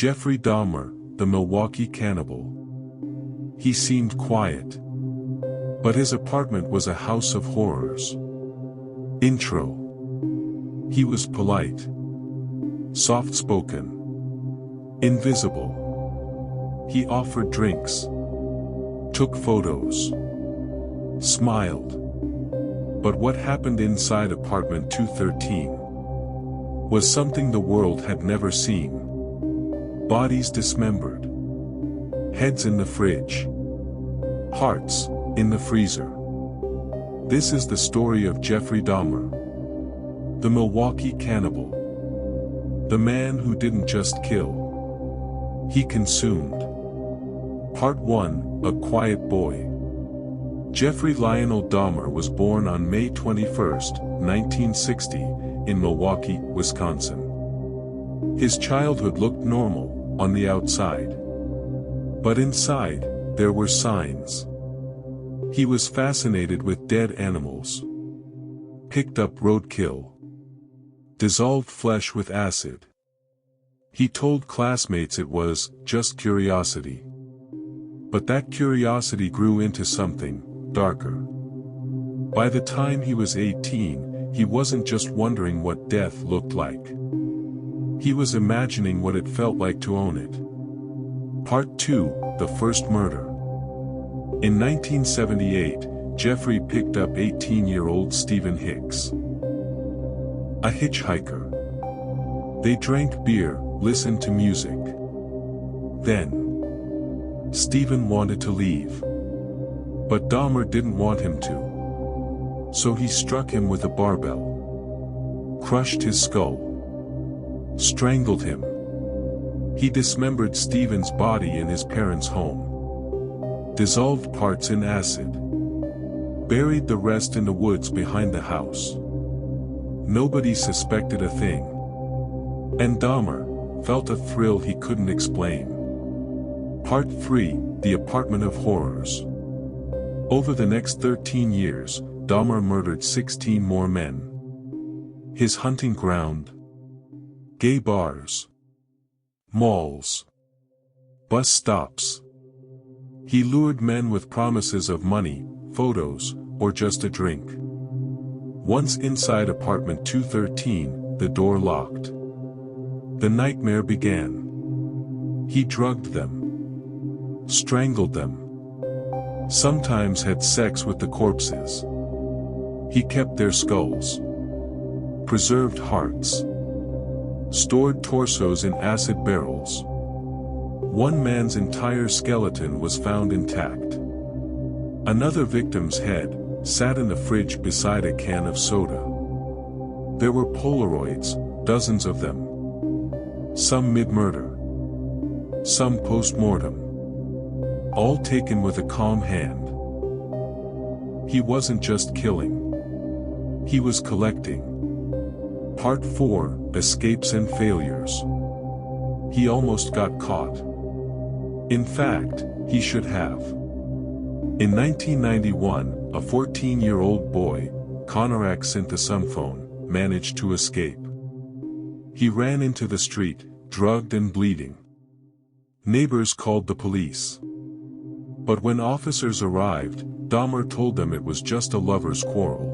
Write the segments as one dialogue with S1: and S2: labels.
S1: Jeffrey Dahmer, the Milwaukee Cannibal. He seemed quiet, but his apartment was a house of horrors. Intro. He was polite, soft-spoken, invisible. He offered drinks, took photos, smiled. But what happened inside apartment 213 was something the world had never seen. Bodies dismembered, heads in the fridge, hearts in the freezer. This is the story of Jeffrey Dahmer, the Milwaukee Cannibal. The man who didn't just kill, he consumed. Part 1, A Quiet Boy. Jeffrey Lionel Dahmer was born on May 21, 1960, in Milwaukee, Wisconsin. His childhood looked normal on the outside, but inside, there were signs. He was fascinated with dead animals, picked up roadkill, dissolved flesh with acid. He told classmates it was just curiosity. But that curiosity grew into something darker. By the time he was 18, he wasn't just wondering what death looked like. He was imagining what it felt like to own it. Part 2, The First Murder. In 1978, Jeffrey picked up 18-year-old Stephen Hicks, a hitchhiker. They drank beer, listened to music. Then, Stephen wanted to leave. But Dahmer didn't want him to. So he struck him with a barbell, crushed his skull, strangled him. He dismembered Stephen's body in his parents' home, dissolved parts in acid, buried the rest in the woods behind the house. Nobody suspected a thing. And Dahmer felt a thrill he couldn't explain. Part 3, The Apartment of Horrors. Over the next 13 years, Dahmer murdered 16 more men. His hunting ground: gay bars, malls, bus stops. He lured men with promises of money, photos, or just a drink. Once inside apartment 213, the door locked. The nightmare began. He drugged them, strangled them, sometimes had sex with the corpses. He kept their skulls, preserved hearts, stored torsos in acid barrels. One man's entire skeleton was found intact. Another victim's head sat in the fridge beside a can of soda. There were Polaroids, dozens of them. Some mid-murder, some post-mortem. All taken with a calm hand. He wasn't just killing. He was collecting. Part 4, Escapes and Failures. He almost got caught. In fact, he should have. In 1991, a 14-year-old boy, Connor Synthesumphone, managed to escape. He ran into the street, drugged and bleeding. Neighbors called the police. But when officers arrived, Dahmer told them it was just a lover's quarrel.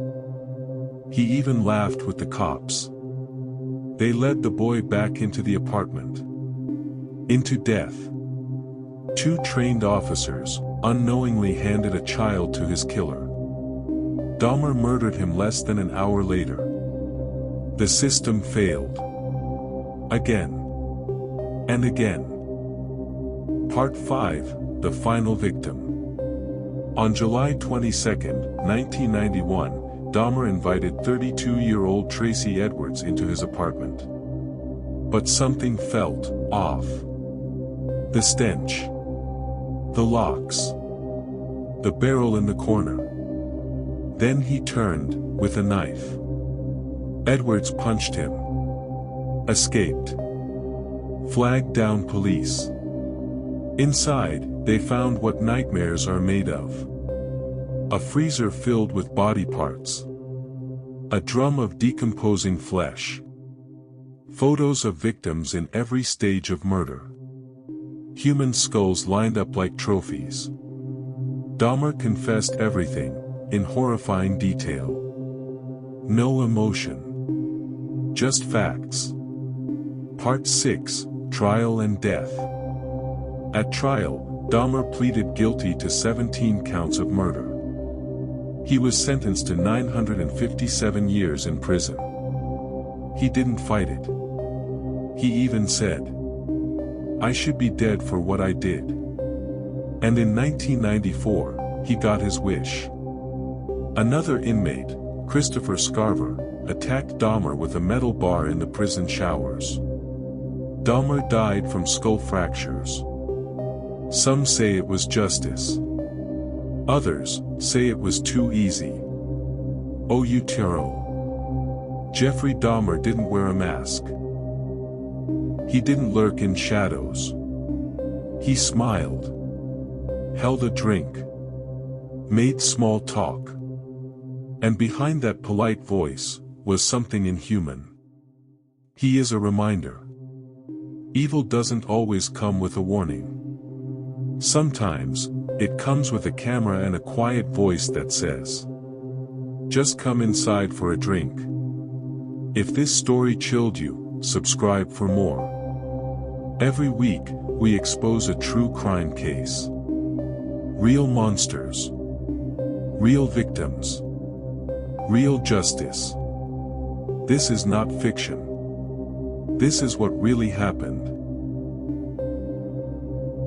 S1: He even laughed with the cops. They led the boy back into the apartment. Into death. 2 trained officers unknowingly handed a child to his killer. Dahmer murdered him less than an hour later. The system failed. Again. And again. Part 5, The Final Victim. On July 22, 1991, Dahmer invited 32-year-old Tracy Edwards into his apartment. But something felt off. The stench. The locks. The barrel in the corner. Then he turned, with a knife. Edwards punched him. Escaped. Flagged down police. Inside, they found what nightmares are made of. A freezer filled with body parts. A drum of decomposing flesh. Photos of victims in every stage of murder. Human skulls lined up like trophies. Dahmer confessed everything, in horrifying detail. No emotion. Just facts. Part 6, Trial and Death. At trial, Dahmer pleaded guilty to 17 counts of murder. He was sentenced to 957 years in prison. He didn't fight it. He even said, "I should be dead for what I did." And in 1994, he got his wish. Another inmate, Christopher Scarver, attacked Dahmer with a metal bar in the prison showers. Dahmer died from skull fractures. Some say it was justice. Others say it was too easy. Oh, you terror. Jeffrey Dahmer didn't wear a mask. He didn't lurk in shadows. He smiled, held a drink, made small talk. And behind that polite voice was something inhuman. He is a reminder. Evil doesn't always come with a warning. Sometimes, it comes with a camera and a quiet voice that says, "Just come inside for a drink." If this story chilled you, subscribe for more. Every week, we expose a true crime case. Real monsters. Real victims. Real justice. This is not fiction. This is what really happened.